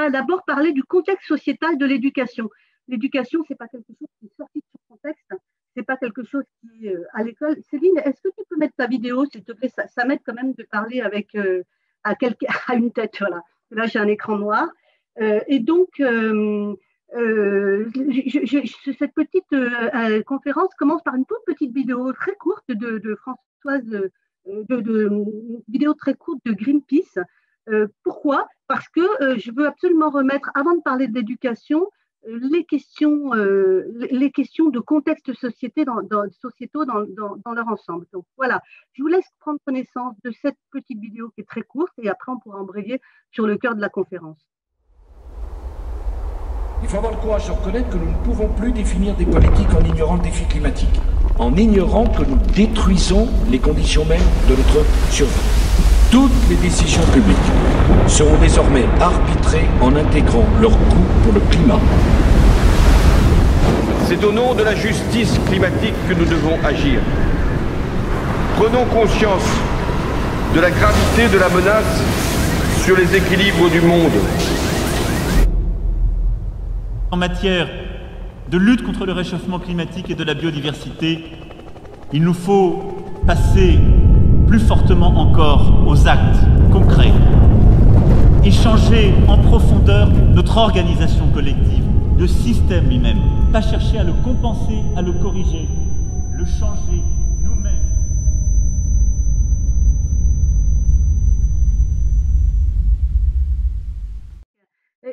va d'abord parler du contexte sociétal de l'éducation. L'éducation, c'est pas quelque chose qui est sorti de son contexte, c'est pas quelque chose qui à l'école. Céline, est-ce que tu peux mettre ta vidéo, s'il te plaît? Ça m'aide quand même de parler avec à une tête. Voilà. Là, j'ai un écran noir. Et donc, cette petite conférence commence par une toute petite vidéo très courte de Françoise, une vidéo très courte de Greenpeace. Pourquoi? Parce que je veux absolument remettre, avant de parler d'éducation, les questions de contexte sociétaux dans leur ensemble. Donc voilà, je vous laisse prendre connaissance de cette petite vidéo qui est très courte et après on pourra embrayer sur le cœur de la conférence. Il faut avoir le courage de reconnaître que nous ne pouvons plus définir des politiques en ignorant le défi climatique, en ignorant que nous détruisons les conditions mêmes de notre survie. Toutes les décisions publiques seront désormais arbitrées en intégrant leur coût pour le climat. C'est au nom de la justice climatique que nous devons agir. Prenons conscience de la gravité de la menace sur les équilibres du monde. En matière de lutte contre le réchauffement climatique et de la biodiversité, il nous faut passer plus fortement encore aux actes concrets et changer en profondeur notre organisation collective, le système lui-même, pas chercher à le compenser, à le corriger, le changer nous-mêmes.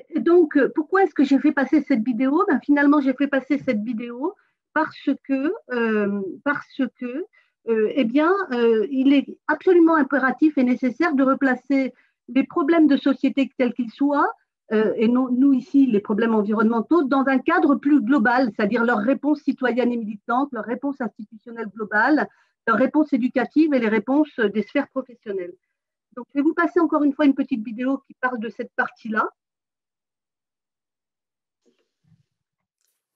Et donc, pourquoi est-ce que j'ai fait passer cette vidéo? Finalement, j'ai fait passer cette vidéo parce que il est absolument impératif et nécessaire de replacer les problèmes de société tels qu'ils soient, et nous ici, les problèmes environnementaux, dans un cadre plus global, c'est-à-dire leur réponse citoyenne et militante, leur réponse institutionnelle globale, leur réponse éducative et les réponses des sphères professionnelles. Donc, je vais vous passer encore une fois une petite vidéo qui parle de cette partie-là.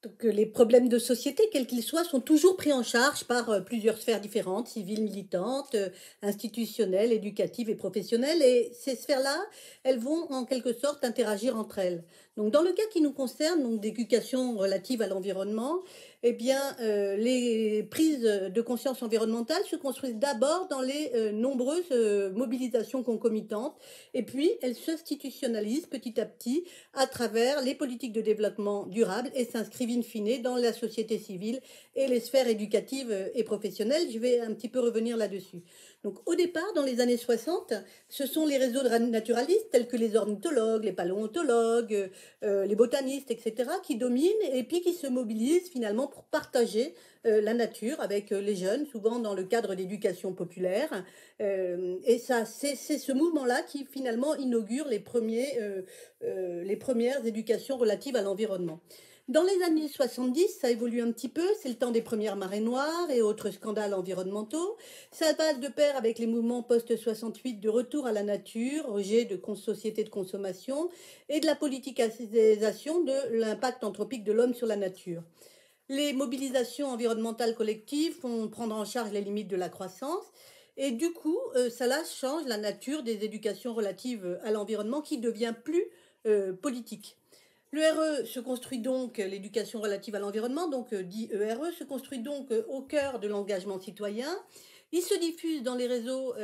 Donc, les problèmes de société, quels qu'ils soient, sont toujours pris en charge par plusieurs sphères différentes, civiles, militantes, institutionnelles, éducatives et professionnelles. Et ces sphères-là, elles vont en quelque sorte interagir entre elles. Donc, dans le cas qui nous concerne, donc d'éducation relative à l'environnement, eh bien, les prises de conscience environnementale se construisent d'abord dans les nombreuses mobilisations concomitantes, et puis elles s'institutionnalisent petit à petit à travers les politiques de développement durable et s'inscrivent in fine dans la société civile et les sphères éducatives et professionnelles. Je vais un petit peu revenir là-dessus. Donc, au départ, dans les années 60, ce sont les réseaux de naturalistes tels que les ornithologues, les paléontologues, les botanistes, etc., qui dominent et puis qui se mobilisent finalement pour partager la nature avec les jeunes, souvent dans le cadre d'éducation populaire. Et ça, c'est ce mouvement-là qui finalement inaugure les premières éducations relatives à l'environnement. Dans les années 70, ça évolue un petit peu, c'est le temps des premières marées noires et autres scandales environnementaux. Ça passe de pair avec les mouvements post-68 de retour à la nature, rejet de sociétés de consommation et de la politisation de l'impact anthropique de l'homme sur la nature. Les mobilisations environnementales collectives font prendre en charge les limites de la croissance et du coup, cela change la nature des éducations relatives à l'environnement qui devient plus politique. Le RE se construit donc, l'éducation relative à l'environnement, donc dit ERE, se construit donc au cœur de l'engagement citoyen. Il se diffuse dans les réseaux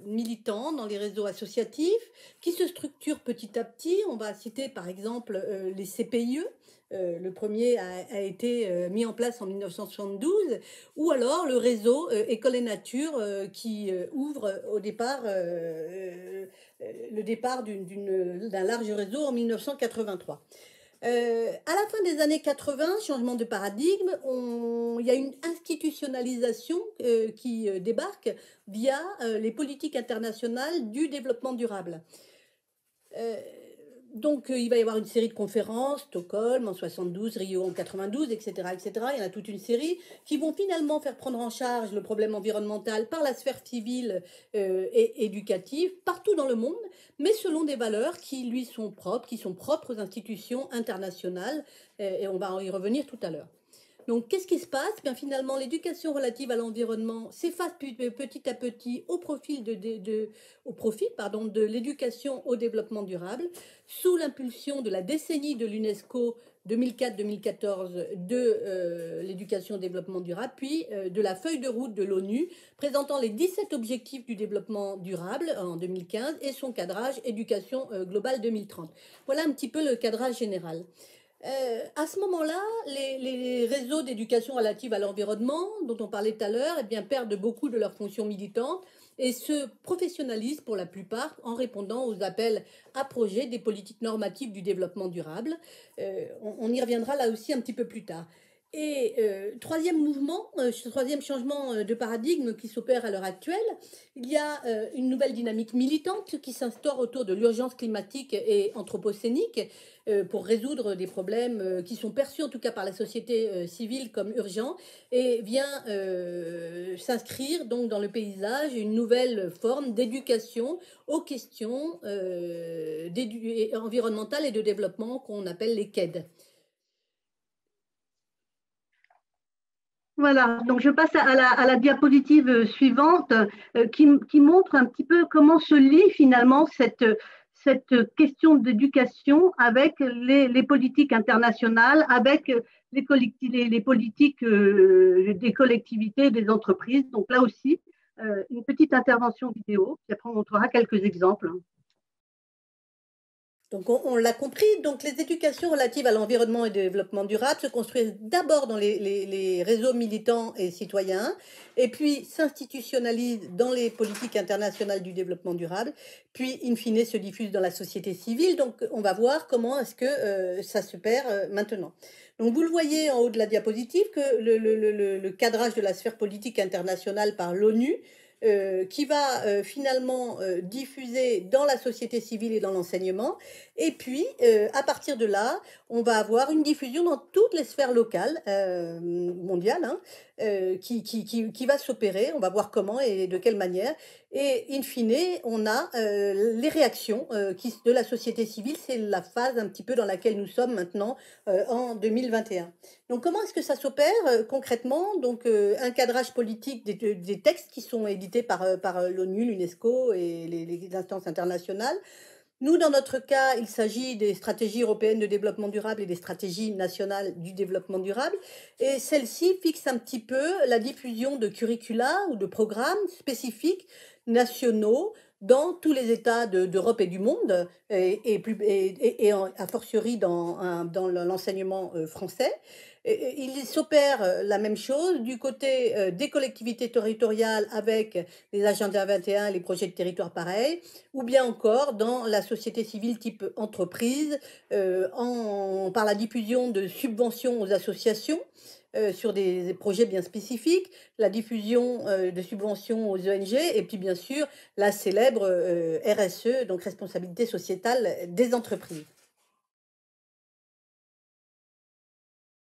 militants, dans les réseaux associatifs, qui se structurent petit à petit. On va citer par exemple les CPIE. Le premier a été mis en place en 1972, ou alors le réseau École et Nature qui ouvre au départ le départ d'un large réseau en 1983. À la fin des années 80, changement de paradigme, il y a une institutionnalisation qui débarque via les politiques internationales du développement durable. Donc, il va y avoir une série de conférences, Stockholm en 72, Rio en 92, etc., etc. Il y en a toute une série qui vont finalement faire prendre en charge le problème environnemental par la sphère civile et éducative partout dans le monde, mais selon des valeurs qui lui sont propres, qui sont propres aux institutions internationales, et on va y revenir tout à l'heure. Donc, qu'est-ce qui se passe? Bien, finalement, l'éducation relative à l'environnement s'efface petit à petit au profit, pardon, de l'éducation au développement durable, sous l'impulsion de la décennie de l'UNESCO 2004-2014 de l'éducation au développement durable, puis de la feuille de route de l'ONU présentant les 17 objectifs du développement durable en 2015 et son cadrage éducation globale 2030. Voilà un petit peu le cadrage général. À ce moment-là, les réseaux d'éducation relative à l'environnement, dont on parlait tout à l'heure, eh bien, perdent beaucoup de leurs fonctions militantes et se professionnalisent pour la plupart en répondant aux appels à projets des politiques normatives du développement durable. On y reviendra là aussi un petit peu plus tard. Et troisième mouvement, troisième changement de paradigme qui s'opère à l'heure actuelle, il y a une nouvelle dynamique militante qui s'instaure autour de l'urgence climatique et anthropocénique pour résoudre des problèmes qui sont perçus en tout cas par la société civile comme urgents et vient s'inscrire donc dans le paysage une nouvelle forme d'éducation aux questions environnementales et de développement qu'on appelle les KED. Voilà, donc je passe à la diapositive suivante qui montre un petit peu comment se lie finalement cette question d'éducation avec les politiques internationales, avec les politiques des collectivités, des entreprises. Donc là aussi, une petite intervention vidéo, puis après on montrera quelques exemples. Donc on l'a compris, donc les éducations relatives à l'environnement et au développement durable se construisent d'abord dans les réseaux militants et citoyens, et puis s'institutionnalisent dans les politiques internationales du développement durable, puis in fine se diffusent dans la société civile. Donc on va voir comment est-ce que ça se perd maintenant. Donc vous le voyez en haut de la diapositive que le cadrage de la sphère politique internationale par l'ONU qui va finalement diffuser dans la société civile et dans l'enseignement. Et puis, à partir de là, on va avoir une diffusion dans toutes les sphères locales, mondiales, hein, qui va s'opérer. On va voir comment et de quelle manière. Et in fine, on a les réactions de la société civile. C'est la phase un petit peu dans laquelle nous sommes maintenant en 2021. Donc, comment est-ce que ça s'opère concrètement? Donc, un cadrage politique des textes qui sont édités par l'ONU, l'UNESCO et les instances internationales. Nous, dans notre cas, il s'agit des stratégies européennes de développement durable et des stratégies nationales du développement durable. Et celles-ci fixent un petit peu la diffusion de curricula ou de programmes spécifiques nationaux dans tous les États d'Europe et du monde, et a fortiori dans l'enseignement français. Il s'opère la même chose du côté des collectivités territoriales avec les agendas 21 et les projets de territoire pareils, ou bien encore dans la société civile type entreprise, par la diffusion de subventions aux associations, sur des projets bien spécifiques, la diffusion de subventions aux ONG, et puis bien sûr la célèbre RSE, donc responsabilité sociétale des entreprises.